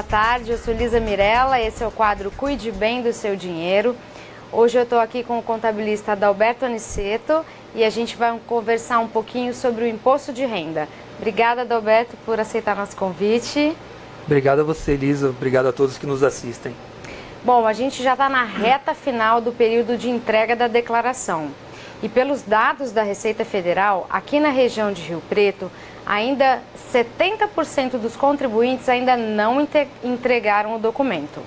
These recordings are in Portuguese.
boa tarde. Eu sou Lisa Mirella, esse é o quadro Cuide Bem do Seu Dinheiro. Hoje eu estou aqui com o contabilista Adalberto Aniceto e a gente vai conversar um pouquinho sobre o imposto de renda. Obrigada, Adalberto, por aceitar nosso convite. Obrigado a você, Lisa. Obrigado a todos que nos assistem. Bom, a gente já está na reta final do período de entrega da declaração. E pelos dados da Receita Federal, aqui na região de Rio Preto, ainda 70% dos contribuintes ainda não entregaram o documento.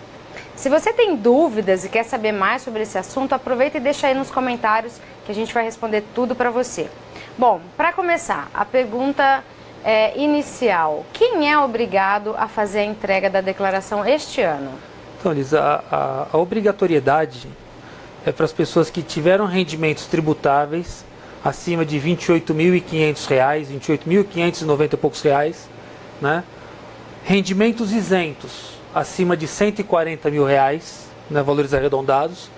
Se você tem dúvidas e quer saber mais sobre esse assunto, aproveita e deixa aí nos comentários que a gente vai responder tudo para você. Bom, para começar, a pergunta inicial: quem é obrigado a fazer a entrega da declaração este ano? Então, Lisa, a obrigatoriedade é para as pessoas que tiveram rendimentos tributáveis acima de R$ 28.500, R$ 28.590 e poucos reais, né? Rendimentos isentos acima de R$ 140 mil, né, valores arredondados,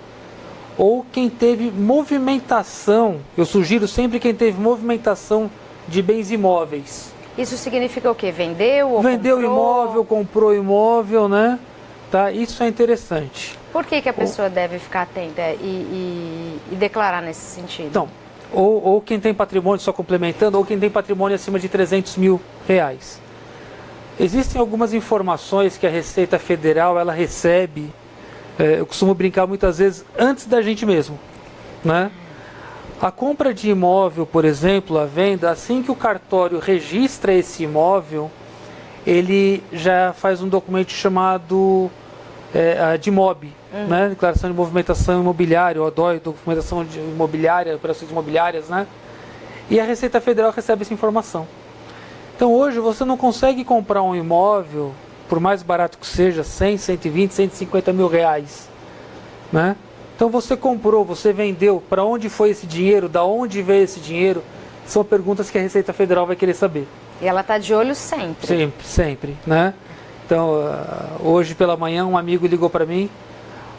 ou quem teve movimentação, eu sugiro sempre quem teve movimentação de bens imóveis. Isso significa o quê? Vendeu ou Vendeu comprou? Imóvel, comprou imóvel, né? Tá? Isso é interessante. Por que a pessoa deve ficar atenta e declarar nesse sentido? Então, ou quem tem patrimônio, só complementando, ou quem tem patrimônio acima de R$ 300 mil. Existem algumas informações que a Receita Federal ela recebe, eu costumo brincar muitas vezes, antes da gente mesmo, né? A compra de imóvel, por exemplo, a venda, assim que o cartório registra esse imóvel, ele já faz um documento chamado DIMOB, né? Declaração de Movimentação Imobiliária, ou DOI, Documentação de Imobiliária, Operações Imobiliárias, né? E a Receita Federal recebe essa informação. Então hoje você não consegue comprar um imóvel, por mais barato que seja, 100, 120, 150 mil reais, né? Então você comprou, você vendeu, para onde foi esse dinheiro, da onde veio esse dinheiro, são perguntas que a Receita Federal vai querer saber. E ela está de olho sempre. Sempre, sempre, né? Então, hoje pela manhã um amigo ligou para mim: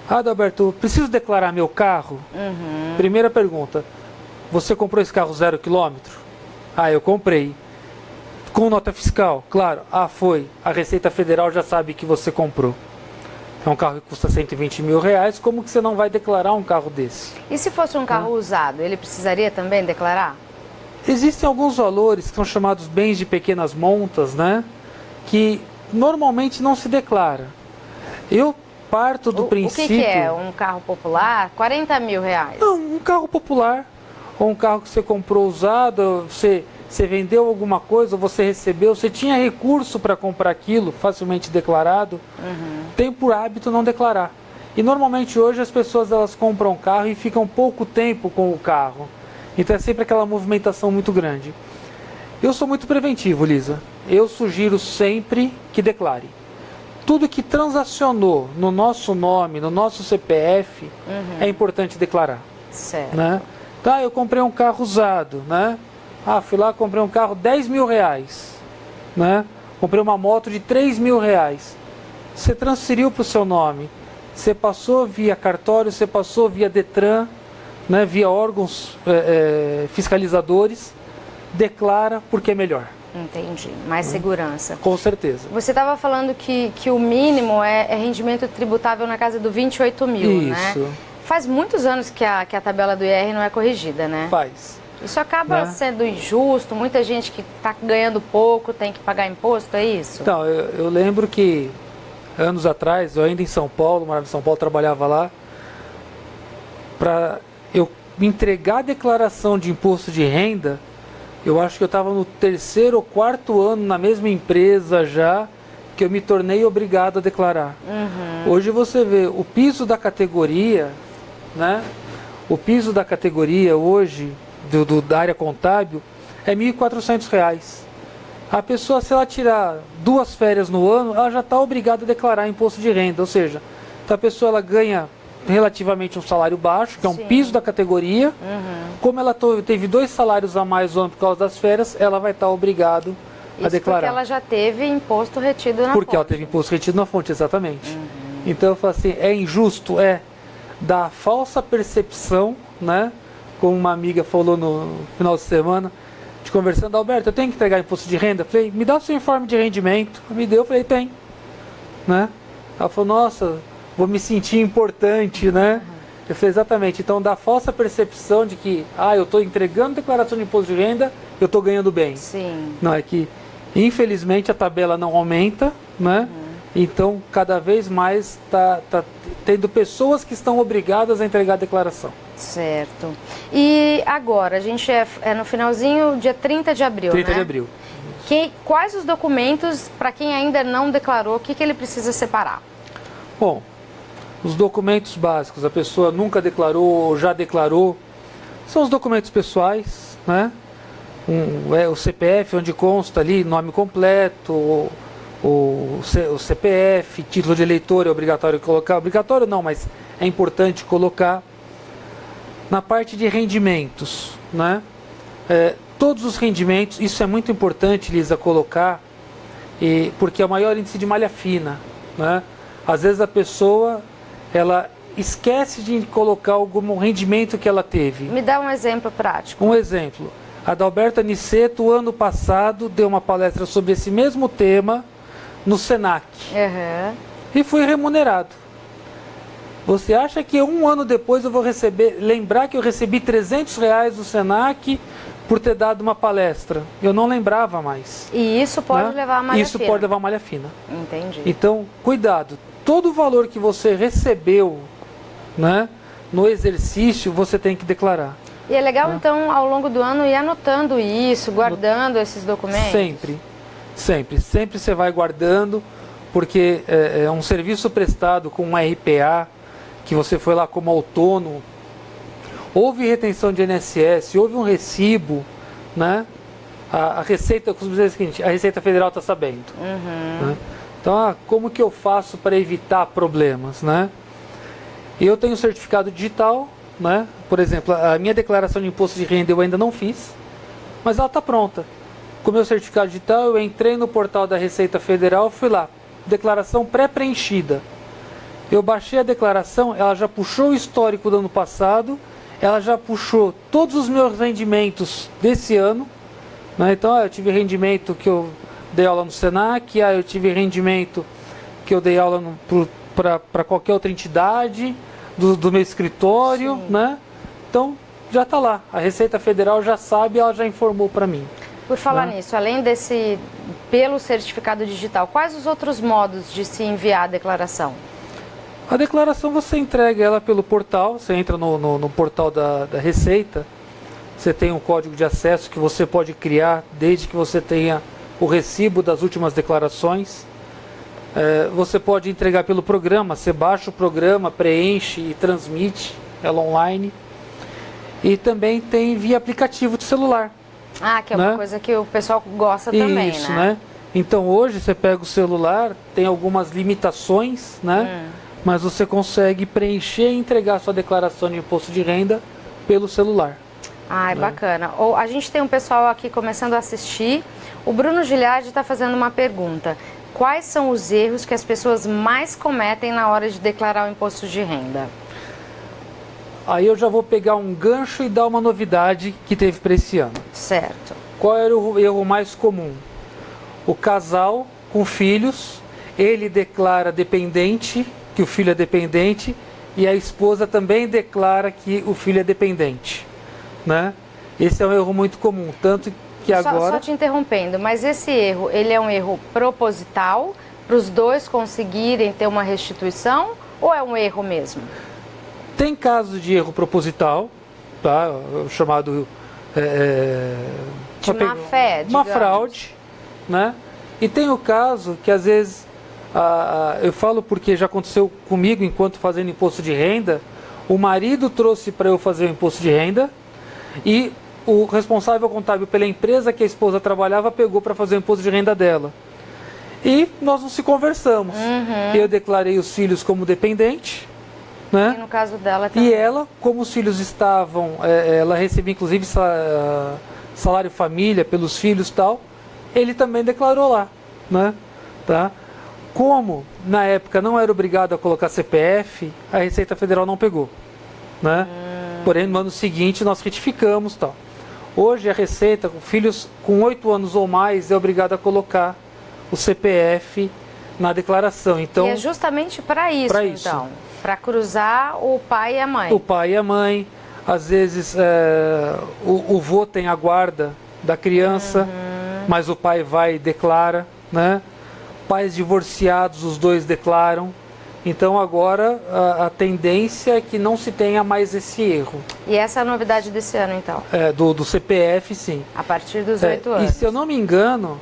Adalberto, preciso declarar meu carro? Primeira pergunta: você comprou esse carro 0 quilômetro? Ah, eu comprei. Com nota fiscal? Claro. Ah, foi. A Receita Federal já sabe que você comprou. É um carro que custa 120 mil reais, como que você não vai declarar um carro desse? E se fosse um carro usado, ele precisaria também declarar? Existem alguns valores que são chamados bens de pequenas montas, né? Que normalmente não se declara. Eu parto do princípio... O que é? Um carro popular? 40 mil reais? Não, um carro popular. Ou um carro que você comprou usado, você vendeu alguma coisa, você recebeu, você tinha recurso para comprar aquilo, facilmente declarado, tem por hábito não declarar. E normalmente hoje as pessoas elas compram um carro e ficam pouco tempo com o carro. Então é sempre aquela movimentação muito grande. Eu sou muito preventivo, Lisa. Eu sugiro sempre que declare. Tudo que transacionou no nosso nome, no nosso CPF, é importante declarar. Certo. Né? Tá, eu comprei um carro usado, né? Ah, fui lá, comprei um carro 10 mil reais, né? Comprei uma moto de 3 mil reais. Você transferiu para o seu nome. Você passou via cartório, você passou via Detran, né? Via órgãos fiscalizadores. Declara porque é melhor. Entendi. Mais segurança. Com certeza. Você estava falando que o mínimo é rendimento tributável na casa do 28 mil, né? Isso. Faz muitos anos que a tabela do IR não é corrigida, né? Faz. Isso acaba sendo injusto, muita gente que está ganhando pouco tem que pagar imposto, é isso? Então, eu lembro que anos atrás, eu ainda em São Paulo, morava em São Paulo, trabalhava lá, para eu entregar a declaração de imposto de renda, eu acho que eu estava no 3º ou 4º ano na mesma empresa já, que eu me tornei obrigado a declarar. Hoje você vê o piso da categoria, né? O piso da categoria hoje, da área contábil, é R$ 1.400. A pessoa, se ela tirar 2 férias no ano, ela já está obrigada a declarar imposto de renda. Ou seja, a pessoa ela ganha relativamente um salário baixo, que é um piso da categoria. Como ela teve 2 salários a mais no ano por causa das férias, ela vai estar obrigada a declarar. Porque ela já teve imposto retido na fonte. Porque ela teve imposto retido na fonte, exatamente. Então eu falo assim, é injusto? Da falsa percepção, né? Como uma amiga falou no final de semana, de conversando: Alberto, eu tenho que entregar imposto de renda? Eu falei: me dá o seu informe de rendimento. Me deu, eu falei: tem. né? Ela falou, nossa, vou me sentir importante, né? Eu falei, exatamente. Então, dá falsa percepção de que, eu estou entregando declaração de imposto de renda, eu estou ganhando bem. Sim. Não, é que, infelizmente, a tabela não aumenta, né? Então, cada vez mais está tendo pessoas que estão obrigadas a entregar a declaração. Certo. E agora, a gente é no finalzinho, dia 30 de abril, 30 né? de abril. Quais os documentos, para quem ainda não declarou, o que ele precisa separar? Bom, os documentos básicos, a pessoa nunca declarou ou já declarou, são os documentos pessoais, né? O CPF, onde consta ali nome completo, o CPF, título de eleitor é obrigatório colocar. Obrigatório não, mas é importante colocar. Na parte de rendimentos, né? Todos os rendimentos, isso é muito importante, Lisa, colocar, porque é o maior índice de malha fina, né? Às vezes a pessoa, ela esquece de colocar algum rendimento que ela teve. Me dá um exemplo prático. Um exemplo, a Adalberto Aniceto, ano passado, deu uma palestra sobre esse mesmo tema no Senac. E fui remunerado. Você acha que um ano depois eu vou lembrar que eu recebi R$300 do Senac por ter dado uma palestra? Eu não lembrava mais. E isso pode levar a malha fina? Isso pode levar a malha fina. Entendi. Então, cuidado. Todo o valor que você recebeu, né, no exercício, você tem que declarar. E é legal, então, ao longo do ano, ir anotando isso, guardando esses documentos? Sempre. Sempre você vai guardando, porque é um serviço prestado com uma RPA, que você foi lá como autônomo, houve retenção de INSS, houve um recibo, né? A Receita, a Receita Federal está sabendo. Né? Então, como que eu faço para evitar problemas, né? Eu tenho certificado digital, né? Por exemplo, a minha declaração de imposto de renda eu ainda não fiz, mas ela está pronta. Com o meu certificado digital, eu entrei no portal da Receita Federal, fui lá, declaração pré-preenchida. Eu baixei a declaração, ela já puxou o histórico do ano passado, ela já puxou todos os meus rendimentos desse ano, né? Então, eu tive rendimento que eu dei aula no Senac, eu tive rendimento que eu dei aula para qualquer outra entidade do meu escritório, né? Então, já está lá. A Receita Federal já sabe, ela já informou para mim. Por falar nisso, além pelo certificado digital, quais os outros modos de se enviar a declaração? A declaração você entrega ela pelo portal, você entra no portal da Receita, você tem um código de acesso que você pode criar desde que você tenha o recibo das últimas declarações. Você pode entregar pelo programa, você baixa o programa, preenche e transmite ela online. E também tem via aplicativo de celular. Que é uma coisa que o pessoal gosta também, Isso, né? Então hoje você pega o celular, tem algumas limitações, né? Mas você consegue preencher e entregar a sua declaração de imposto de renda pelo celular. Bacana. A gente tem um pessoal aqui começando a assistir. O Bruno Giliardi está fazendo uma pergunta. Quais são os erros que as pessoas mais cometem na hora de declarar o imposto de renda? Aí eu já vou pegar um gancho e dar uma novidade que teve para esse ano. Certo. Qual era o erro mais comum? O casal com filhos, ele declara dependente, que o filho é dependente, e a esposa também declara que o filho é dependente, né? Esse é um erro muito comum, tanto que agora... Só te interrompendo, mas esse erro, ele é um erro proposital, para os dois conseguirem ter uma restituição, ou é um erro mesmo? Tem casos de erro proposital, tá? Chamado... de má fé, uma fraude, né? E tem o caso que às vezes... eu falo porque já aconteceu comigo enquanto fazendo imposto de renda. O marido trouxe para eu fazer o imposto de renda e o responsável contábil pela empresa que a esposa trabalhava pegou para fazer o imposto de renda dela. E nós não se conversamos. Eu declarei os filhos como dependente, né? E no caso dela também. E ela, como os filhos estavam, ela recebia inclusive salário família pelos filhos e tal, ele também declarou lá, né? Tá? Como na época não era obrigado a colocar CPF, a Receita Federal não pegou, né? Porém, no ano seguinte nós retificamos, tal. Hoje a Receita, com filhos com 8 anos ou mais, é obrigada a colocar o CPF na declaração. Então, e é justamente para isso, então, para cruzar o pai e a mãe. O pai e a mãe, às vezes o vô tem a guarda da criança, mas o pai vai e declara, né? Pais divorciados, os dois declaram. Então agora a tendência é que não se tenha mais esse erro. E essa é a novidade desse ano, então? Do CPF, sim. A partir dos 8 anos. E se eu não me engano,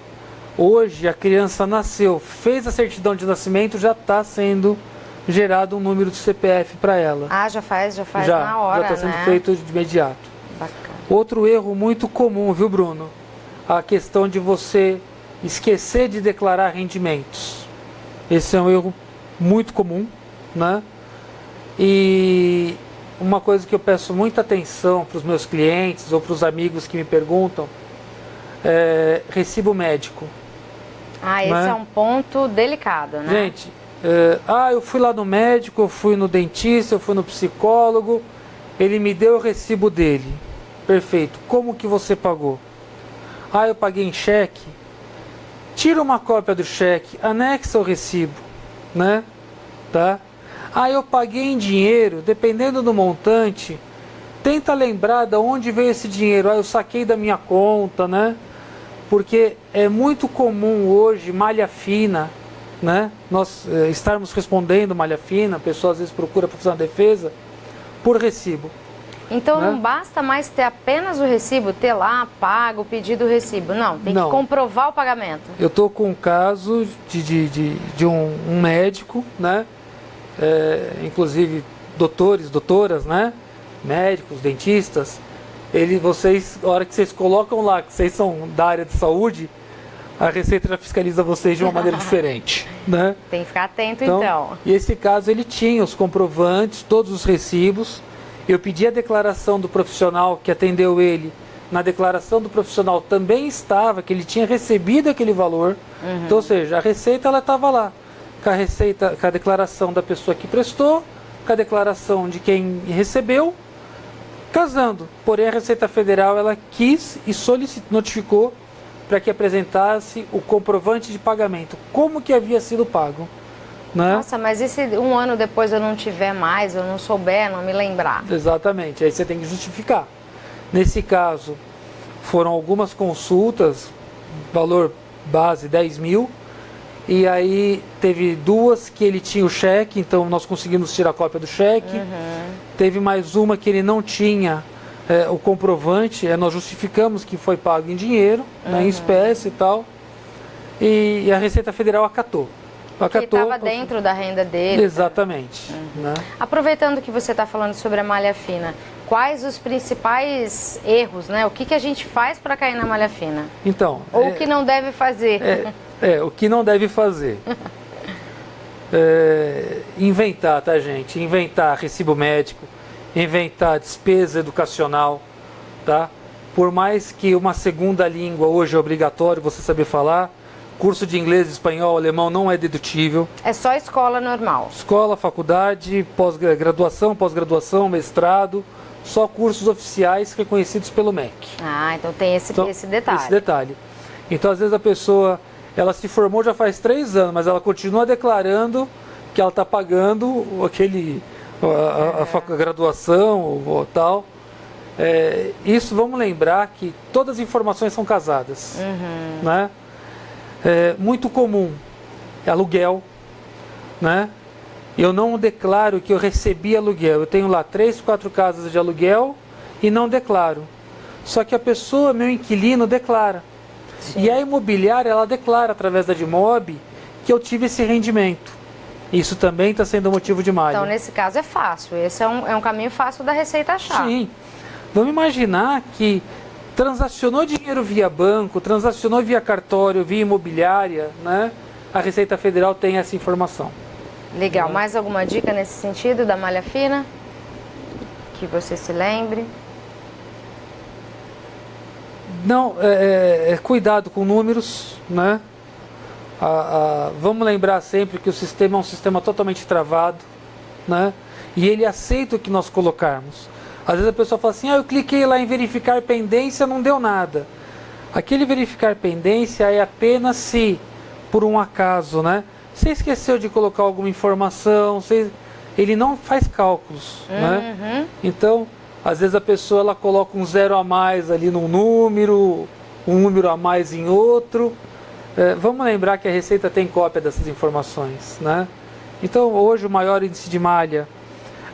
hoje a criança nasceu, fez a certidão de nascimento, já está sendo gerado um número de CPF para ela. Ah, já faz na hora, já está sendo né? feito de imediato. Bacana. Outro erro muito comum, viu, Bruno? A questão de você esquecer de declarar rendimentos. Esse é um erro muito comum, né? E uma coisa que eu peço muita atenção para os meus clientes ou para os amigos que me perguntam é recibo médico. Ah, esse né? é um ponto delicado, né? Gente, eu fui lá no médico, eu fui no dentista, eu fui no psicólogo, ele me deu o recibo dele. Perfeito. Como que você pagou? Eu paguei em cheque. Tira uma cópia do cheque, anexa o recibo, né? Tá? Eu paguei em dinheiro, dependendo do montante, tenta lembrar de onde veio esse dinheiro. Eu saquei da minha conta, né? Porque é muito comum hoje malha fina, né? Nós estarmos respondendo malha fina, a pessoa às vezes procura para fazer uma defesa por recibo. Então né? não basta mais ter apenas o recibo, ter lá, pago, pedido o recibo. Não, tem que comprovar o pagamento. Eu estou com um caso de um médico, né? Inclusive doutores, doutoras, né? Médicos, dentistas. Vocês, a hora que vocês colocam lá que vocês são da área de saúde, a Receita já fiscaliza vocês de uma maneira diferente, né? Tem que ficar atento então. E esse caso ele tinha os comprovantes, todos os recibos. Eu pedi a declaração do profissional que atendeu ele. Na declaração do profissional também estava que ele tinha recebido aquele valor. Então, ou seja, a receita ela estava lá, com a declaração da pessoa que prestou, com a declaração de quem recebeu, casando. Porém, a Receita Federal ela quis e notificou para que apresentasse o comprovante de pagamento, como que havia sido pago. Né? Nossa, mas e se um ano depois eu não tiver mais, eu não souber, não me lembrar? Exatamente, aí você tem que justificar. Nesse caso, foram algumas consultas, valor base 10 mil, e aí teve duas que ele tinha o cheque, então nós conseguimos tirar a cópia do cheque. Teve mais uma que ele não tinha o comprovante, nós justificamos que foi pago em dinheiro, né, em espécie e tal, e a Receita Federal acatou. Que estava dentro da renda dele. Exatamente. Né? Aproveitando que você está falando sobre a malha fina, quais os principais erros, né? O que a gente faz para cair na malha fina? Então... Ou o que não deve fazer? O que não deve fazer. Inventar, tá, gente? Inventar recibo médico, inventar despesa educacional, tá? Por mais que uma segunda língua hoje é obrigatório você saber falar, curso de inglês, espanhol, alemão não é dedutível. É só escola normal? Escola, faculdade, pós-graduação, mestrado, só cursos oficiais reconhecidos pelo MEC. Então tem esse detalhe. Esse detalhe. Então, às vezes a pessoa, ela se formou já faz 3 anos, mas ela continua declarando que ela está pagando a graduação ou tal. Isso, vamos lembrar que todas as informações são casadas, né? Muito comum aluguel, né? Eu não declaro que eu recebi aluguel. Eu tenho lá 3, 4 casas de aluguel e não declaro. Só que a pessoa, meu inquilino, declara. Sim. E a imobiliária, ela declara através da Dimob que eu tive esse rendimento. Isso também está sendo motivo de malha. Então, nesse caso é fácil. Esse é um caminho fácil da Receita achar. Sim. Vamos imaginar que transacionou dinheiro via banco, transacionou via cartório, via imobiliária, né? A Receita Federal tem essa informação. Legal. Mais alguma dica nesse sentido da malha fina? Que você se lembre? Não, cuidado com números, né? Vamos lembrar sempre que o sistema é um sistema totalmente travado, né? E ele aceita o que nós colocarmos. Às vezes a pessoa fala assim, eu cliquei lá em verificar pendência, não deu nada. Aquele verificar pendência é apenas se, por um acaso, né? você esqueceu de colocar alguma informação, ele não faz cálculos, né? Então, às vezes a pessoa ela coloca um 0 a mais ali num número, um número a mais em outro. Vamos lembrar que a Receita tem cópia dessas informações, né? Então, hoje o maior índice de malha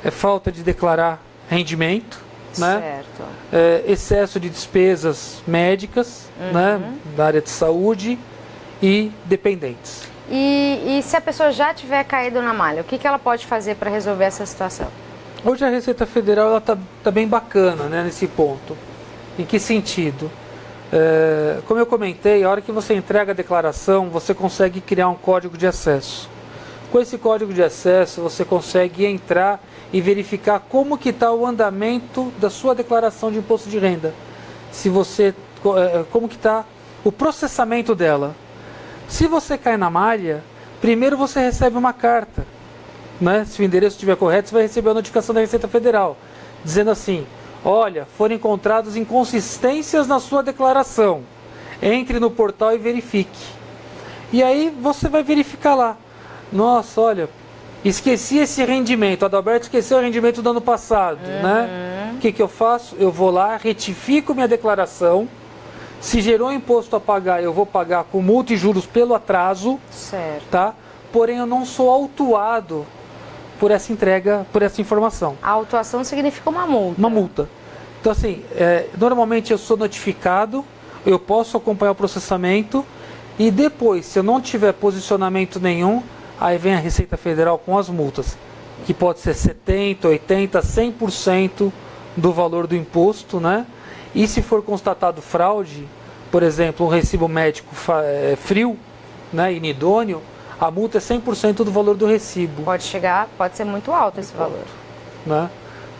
é falta de declarar rendimento, né? Certo. Excesso de despesas médicas, né? Da área de saúde e dependentes. E se a pessoa já tiver caído na malha, o que ela pode fazer para resolver essa situação? Hoje a Receita Federal ela tá bem bacana, né, nesse ponto. Em que sentido? Como eu comentei, a hora que você entrega a declaração, você consegue criar um código de acesso. Com esse código de acesso, você consegue entrar e verificar como que está o andamento da sua declaração de imposto de renda. Como que está o processamento dela. Se você cai na malha, primeiro você recebe uma carta, né? Se o endereço estiver correto, você vai receber a notificação da Receita Federal, dizendo assim: olha, foram encontradas inconsistências na sua declaração. Entre no portal e verifique. E aí você vai verificar lá. Nossa, olha, esqueci esse rendimento. A Adalberto esqueceu o rendimento do ano passado, né? O que eu faço? Eu vou lá, retifico minha declaração. Se gerou imposto a pagar, eu vou pagar com multa e juros pelo atraso. Certo. Tá? Porém, eu não sou autuado por essa entrega, por essa informação. A autuação significa uma multa. Uma multa. Então, assim, normalmente eu sou notificado, eu posso acompanhar o processamento e depois, se eu não tiver posicionamento nenhum, aí vem a Receita Federal com as multas, que pode ser 70%, 80%, 100% do valor do imposto, né? E se for constatado fraude, por exemplo, um recibo médico frio, né, inidôneo, a multa é 100% do valor do recibo. Pode ser muito alto esse valor. Né?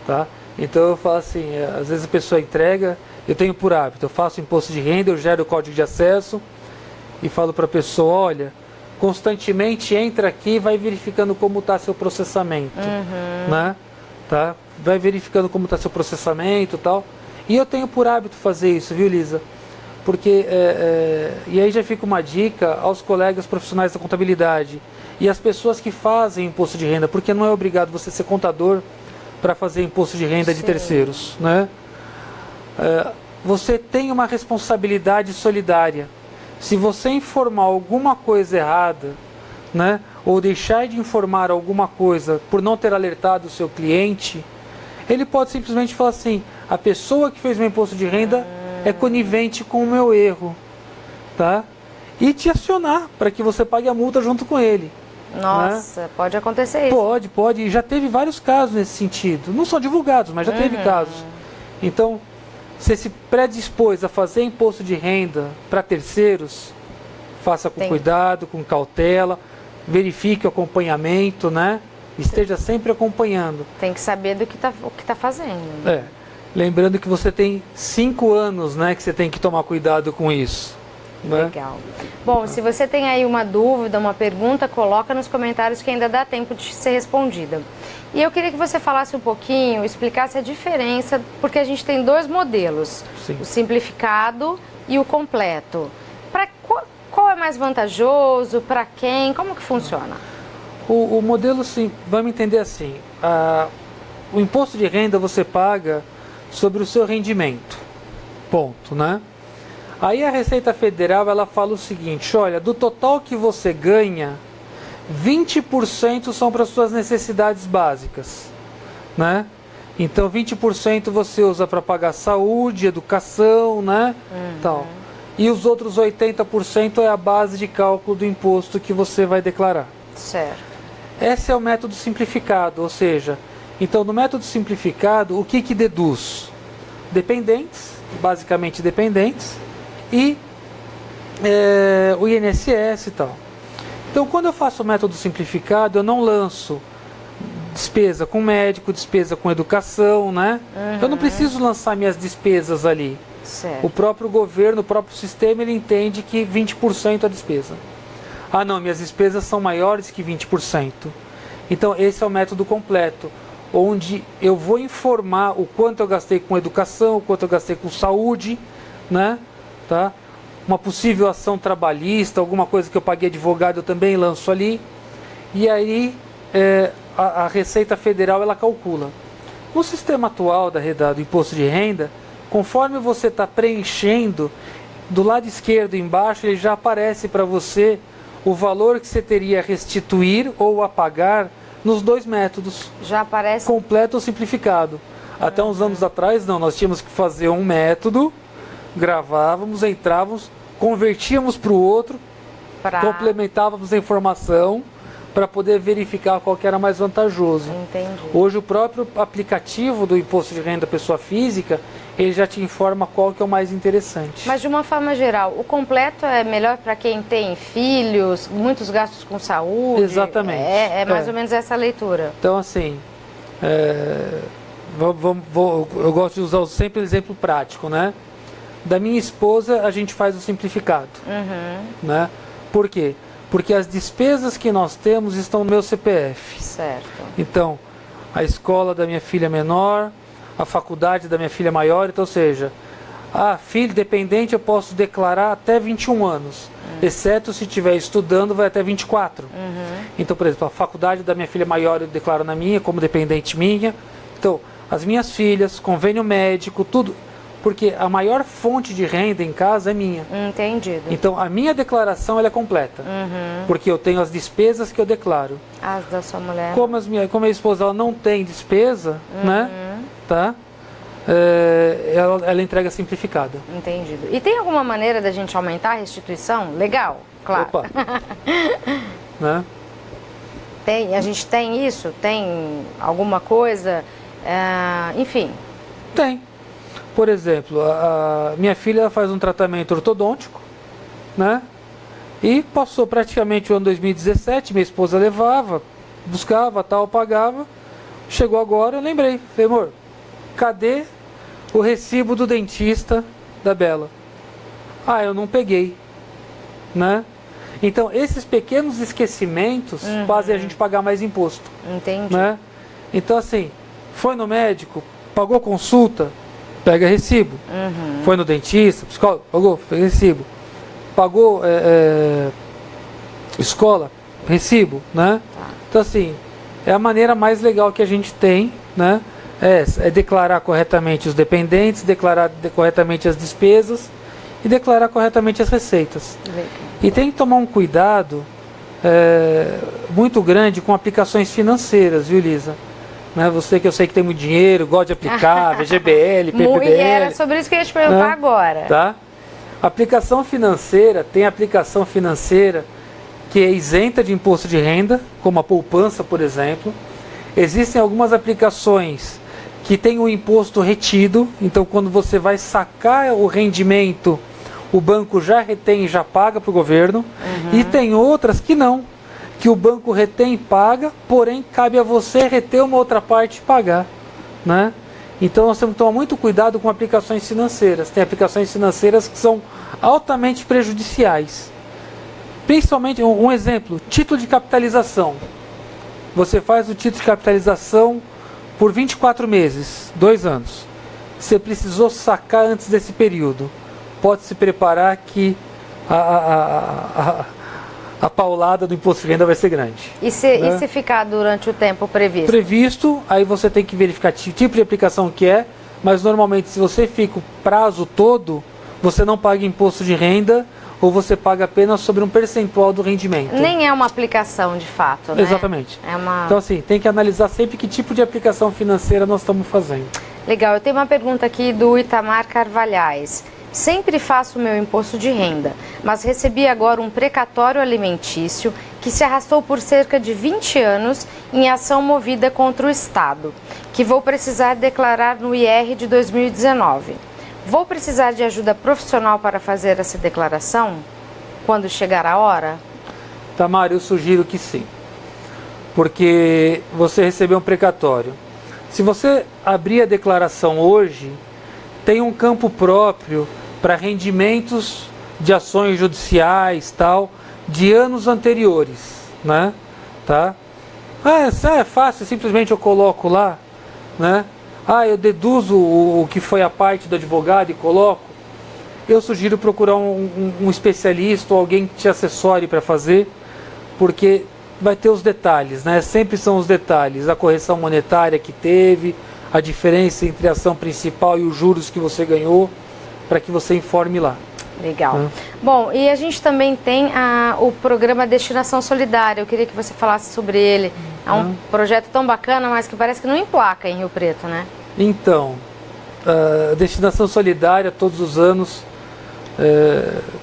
Tá? Então eu falo assim, às vezes a pessoa entrega, eu tenho por hábito, eu faço imposto de renda, eu gero o código de acesso e falo para a pessoa, olha, constantemente entra aqui e vai verificando como está seu processamento. Né? Tá? Vai verificando como está seu processamento e tal. E eu tenho por hábito fazer isso, viu, Lisa? Porque, e aí já fica uma dica aos colegas profissionais da contabilidade e às pessoas que fazem imposto de renda, porque não é obrigado você ser contador para fazer imposto de renda de terceiros, né? Você tem uma responsabilidade solidária. Se você informar alguma coisa errada, né, ou deixar de informar alguma coisa por não ter alertado o seu cliente, ele pode simplesmente falar assim: a pessoa que fez meu imposto de renda é conivente com o meu erro, tá? E te acionar para que você pague a multa junto com ele. Nossa, né? Pode acontecer isso. Pode. E já teve vários casos nesse sentido. Não são divulgados, mas já teve casos. Então, você se predispôs a fazer imposto de renda para terceiros, faça com cuidado, com cautela, verifique o acompanhamento, né? Esteja sempre acompanhando. Tem que saber o que tá fazendo. Lembrando que você tem 5 anos, né, que você tem que tomar cuidado com isso. Né? Legal. Bom, se você tem aí uma dúvida, uma pergunta, coloca nos comentários que ainda dá tempo de ser respondida. E eu queria que você falasse um pouquinho, explicasse a diferença, porque a gente tem 2 modelos, Sim. O simplificado e o completo. Qual é mais vantajoso? Para quem? Como que funciona? O modelo, sim, vamos entender assim, o imposto de renda você paga sobre o seu rendimento, ponto, né? Aí a Receita Federal, ela fala o seguinte, olha, do total que você ganha, 20% são para suas necessidades básicas, né? Então 20% você usa para pagar saúde, educação, né? Tal. E os outros 80% é a base de cálculo do imposto que você vai declarar. Certo. Esse é o método simplificado, ou seja, então no método simplificado, o que deduz? Dependentes, basicamente dependentes, e o INSS e tal. Então quando eu faço o método simplificado, eu não lanço despesa com médico, despesa com educação, né? Eu não preciso lançar minhas despesas ali. Certo. O próprio governo, o próprio sistema, ele entende que 20% é a despesa. Ah, não, minhas despesas são maiores que 20%. Então, esse é o método completo, onde eu vou informar o quanto eu gastei com educação, o quanto eu gastei com saúde, né? Tá? uma possível ação trabalhista, alguma coisa que eu paguei advogado, eu também lanço ali. E aí a Receita Federal ela calcula. No sistema atual do imposto de renda, conforme você está preenchendo, do lado esquerdo embaixo ele já aparece para você o valor que você teria a restituir ou a pagar nos dois métodos. Já aparece? Completo ou simplificado. Até uns anos atrás, não, nós tínhamos que fazer um método, gravávamos, entrávamos, convertíamos para o outro, complementávamos a informação para poder verificar qual que era mais vantajoso. Entendi. Hoje o próprio aplicativo do Imposto de Renda Pessoa Física, ele já te informa qual que é o mais interessante. Mas de uma forma geral, o completo é melhor para quem tem filhos, muitos gastos com saúde? Exatamente. É mais ou menos essa leitura. Então assim, eu gosto de usar sempre o exemplo prático, né? Da minha esposa a gente faz o simplificado. Né? Por quê? Porque as despesas que nós temos estão no meu CPF. Certo. Então, a escola da minha filha menor, a faculdade da minha filha maior, então, ou seja, filho dependente eu posso declarar até 21 anos, exceto se estiver estudando vai até 24. Então, por exemplo, a faculdade da minha filha maior eu declaro na minha, como dependente minha. Então, as minhas filhas, convênio médico, tudo. Porque a maior fonte de renda em casa é minha. Entendido. Então, a minha declaração ela é completa. Porque eu tenho as despesas que eu declaro. As da sua mulher. Como a minha esposa ela não tem despesa, né? Tá? Ela entrega simplificada. Entendido. E tem alguma maneira da gente aumentar a restituição? Legal, claro. Opa. Né? A gente tem isso? Tem alguma coisa? Enfim. Tem. Por exemplo, a minha filha faz um tratamento ortodôntico, né? E passou praticamente o ano 2017, minha esposa levava, buscava, tal, pagava. Chegou agora, eu lembrei. Falei, amor, cadê o recibo do dentista da Bela? Eu não peguei, né? Então, esses pequenos esquecimentos fazem a gente pagar mais imposto. Entendi. Né? Então, assim, foi no médico, pagou consulta, pega recibo. Foi no dentista, psicólogo, pagou, pega recibo. Pagou escola, recibo, né? Então, assim, é a maneira mais legal que a gente tem, né? É declarar corretamente os dependentes, declarar corretamente as despesas e declarar corretamente as receitas. E tem que tomar um cuidado muito grande com aplicações financeiras, viu, Lisa? Né? Você que eu sei que tem muito dinheiro, gosta de aplicar, VGBL, PPBL. Era sobre isso que eu ia te perguntar agora. Tá? Aplicação financeira, tem aplicação financeira que é isenta de imposto de renda, como a poupança, por exemplo. Existem algumas aplicações que tem o imposto retido, então quando você vai sacar o rendimento, o banco já retém e já paga para o governo. E tem outras que não, que o banco retém e paga, porém cabe a você reter uma outra parte e pagar, né? Então nós temos que tomar muito cuidado com aplicações financeiras. Tem aplicações financeiras que são altamente prejudiciais. Principalmente, um exemplo, título de capitalização. Você faz o título de capitalização por 24 meses, 2 anos. Você precisou sacar antes desse período. Pode se preparar que a paulada do imposto de renda vai ser grande. E se ficar durante o tempo previsto? Previsto, aí você tem que verificar que tipo de aplicação que é, mas normalmente se você fica o prazo todo, você não paga imposto de renda ou você paga apenas sobre um percentual do rendimento. Nem é uma aplicação de fato, né? Exatamente. Então assim, tem que analisar sempre que tipo de aplicação financeira nós estamos fazendo. Legal, eu tenho uma pergunta aqui do Itamar Carvalhais. Sempre faço o meu imposto de renda, mas recebi agora um precatório alimentício que se arrastou por cerca de 20 anos em ação movida contra o Estado, que vou precisar declarar no IR de 2019. Vou precisar de ajuda profissional para fazer essa declaração quando chegar a hora? Tamara, eu sugiro que sim, porque você recebeu um precatório. Se você abrir a declaração hoje, tem um campo próprio para rendimentos de ações judiciais, tal, de anos anteriores, né? Tá? É fácil, simplesmente eu coloco lá, né? Eu deduzo o que foi a parte do advogado e coloco. eu sugiro procurar um especialista ou alguém que te assessore para fazer, porque vai ter os detalhes, né? Sempre são os detalhes, a correção monetária que teve, a diferença entre a ação principal e os juros que você ganhou, para que você informe lá. Legal. Bom, e a gente também tem o programa Destinação Solidária. Eu queria que você falasse sobre ele. É um projeto tão bacana, mas que parece que não emplaca em Rio Preto, né? Então, a Destinação Solidária, todos os anos,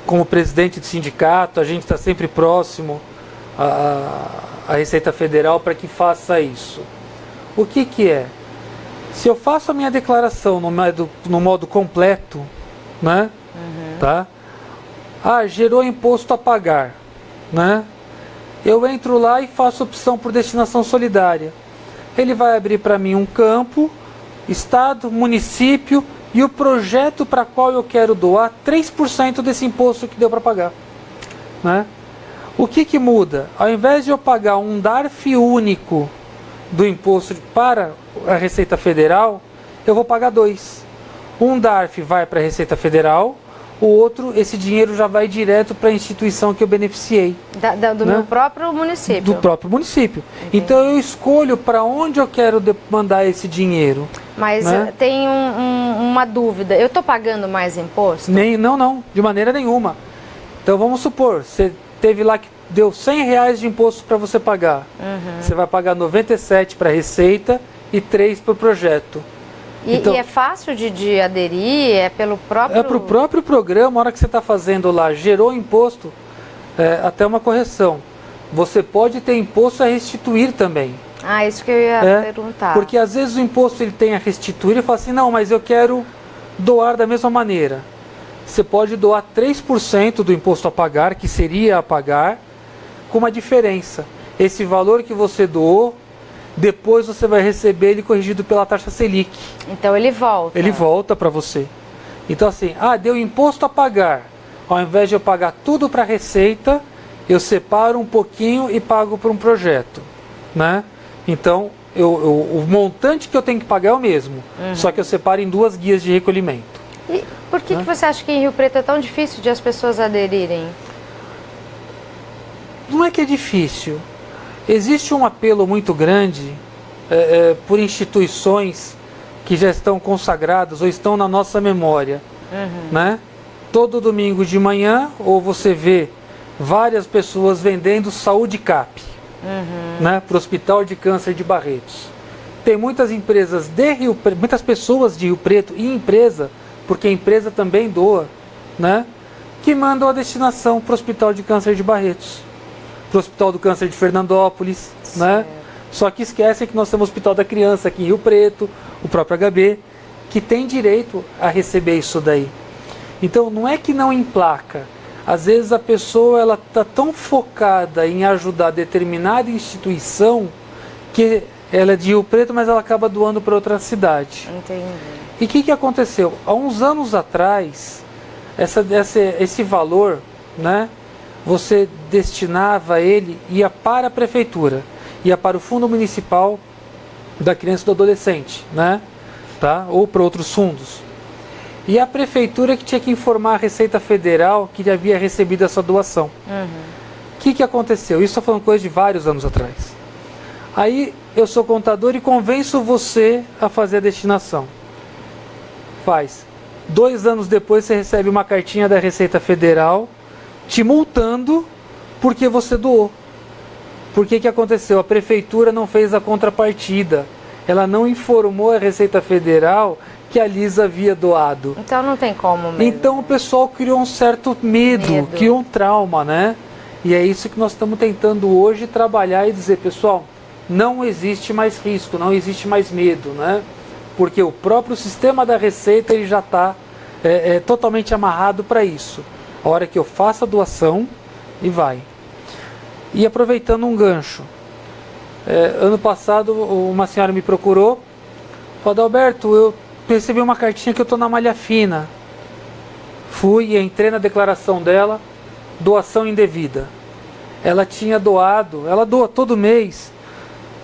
como presidente do sindicato, a gente está sempre próximo à Receita Federal para que faça isso. O que é? Se eu faço a minha declaração no modo completo, né? Tá? Gerou imposto a pagar, né? Eu entro lá e faço opção por destinação solidária. Ele vai abrir para mim um campo, estado, município e o projeto para qual eu quero doar 3% desse imposto que deu para pagar, né? O que muda? Ao invés de eu pagar um DARF único do imposto para a Receita Federal, eu vou pagar 2. Um DARF vai para a Receita Federal, o outro, esse dinheiro já vai direto para a instituição que eu beneficiei. Do né? meu próprio município. Do próprio município. Entendi. Então eu escolho para onde eu quero mandar esse dinheiro. Mas né? tem uma dúvida. Eu estou pagando mais imposto? Não, de maneira nenhuma. Então vamos supor, você teve lá que deu R$100 de imposto para você pagar. Você vai pagar 97 para a Receita e 3 para o projeto. Então, e é fácil de aderir? É pelo próprio... É para o próprio programa, a hora que você está fazendo lá, gerou imposto, até uma correção. Você pode ter imposto a restituir também. Isso que eu ia perguntar. Porque às vezes o imposto ele tem a restituir e fala assim, não, mas eu quero doar da mesma maneira. Você pode doar 3% do imposto a pagar, que seria a pagar, com uma diferença. Esse valor que você doou, depois você vai receber ele corrigido pela taxa Selic. Então ele volta. Ele volta para você. Então assim, deu imposto a pagar. Ao invés de eu pagar tudo para a Receita, eu separo um pouquinho e pago para um projeto. Né? Então, o montante que eu tenho que pagar é o mesmo. Só que eu separo em 2 guias de recolhimento. E por que você acha que em Rio Preto é tão difícil de as pessoas aderirem? Não é que é difícil. Existe um apelo muito grande por instituições que já estão consagradas ou estão na nossa memória. Né? Todo domingo de manhã, ou você vê várias pessoas vendendo Saúde Cap, né? Para o Hospital de Câncer de Barretos. Tem muitas empresas muitas pessoas de Rio Preto e empresa, porque a empresa também doa, né? Que mandam a destinação para o Hospital de Câncer de Barretos, para o Hospital do Câncer de Fernandópolis, né? Só que esquecem que nós temos o Hospital da Criança aqui em Rio Preto, o próprio HB, que tem direito a receber isso daí. Então não é que não emplaca. Às vezes a pessoa ela está tão focada em ajudar determinada instituição que ela é de Rio Preto, mas ela acaba doando para outra cidade. Entendi. E o que aconteceu? Há uns anos atrás, esse valor, né? Você destinava ele, ia para a prefeitura, ia para o Fundo Municipal da Criança e do Adolescente, né? Tá? Ou para outros fundos. E a prefeitura que tinha que informar a Receita Federal que havia recebido essa doação. O que aconteceu? Isso está falando coisa de vários anos atrás. Aí eu sou contador e convenço você a fazer a destinação. Faz. 2 anos depois você recebe uma cartinha da Receita Federal te multando porque você doou. Por que aconteceu? A prefeitura não fez a contrapartida. Ela não informou a Receita Federal que a Lisa havia doado. Então não tem como mesmo. Então o pessoal criou um certo medo, criou um trauma, né? E é isso que nós estamos tentando hoje trabalhar e dizer, pessoal, não existe mais risco, não existe mais medo, né? Porque o próprio sistema da Receita ele já está totalmente amarrado para isso. A hora que eu faço a doação e vai. E aproveitando um gancho, ano passado uma senhora me procurou, falou, Adalberto, eu recebi uma cartinha que eu estou na malha fina. Fui e entrei na declaração dela, doação indevida. Ela tinha doado, ela doa todo mês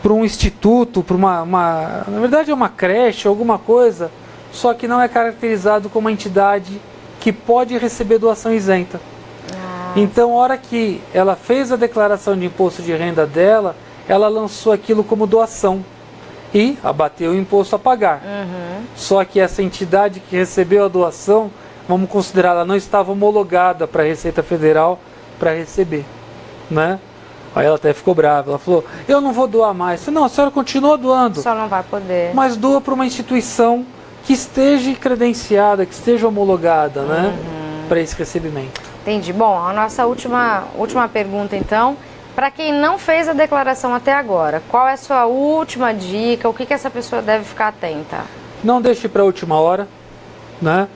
para um instituto, para na verdade é uma creche, alguma coisa, só que não é caracterizado como uma entidade que pode receber doação isenta. Então, a hora que ela fez a declaração de imposto de renda dela, ela lançou aquilo como doação e abateu o imposto a pagar. Só que essa entidade que recebeu a doação, vamos considerar, ela não estava homologada para a Receita Federal para receber, né? Aí ela até ficou brava, ela falou, eu não vou doar mais. Eu falei, não, a senhora continua doando. Só não vai poder. Mas doa para uma instituição que esteja credenciada, que esteja homologada, né? Para esse recebimento. Entendi. Bom, a nossa última pergunta, então. Para quem não fez a declaração até agora, qual é a sua última dica? O que essa pessoa deve ficar atenta? Não deixe para a última hora, né?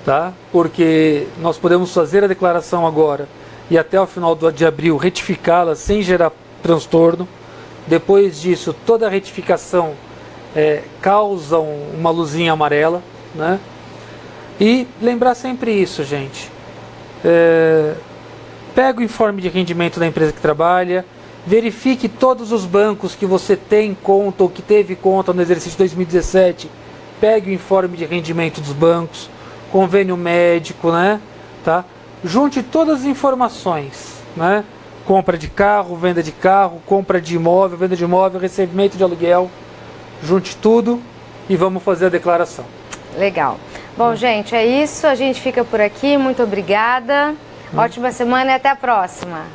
Tá? Porque nós podemos fazer a declaração agora e até o final de abril retificá-la sem gerar transtorno. Depois disso, toda a retificação causa uma luzinha amarela, né? E lembrar sempre isso, gente. Pega o informe de rendimento da empresa que trabalha, verifique todos os bancos que você tem conta ou que teve conta no exercício 2017. Pegue o informe de rendimento dos bancos, convênio médico, né? Tá? Junte todas as informações, né? Compra de carro, venda de carro, compra de imóvel, venda de imóvel, recebimento de aluguel. Junte tudo e vamos fazer a declaração. Legal. Bom, gente, é isso. A gente fica por aqui. Muito obrigada. Ótima semana e até a próxima.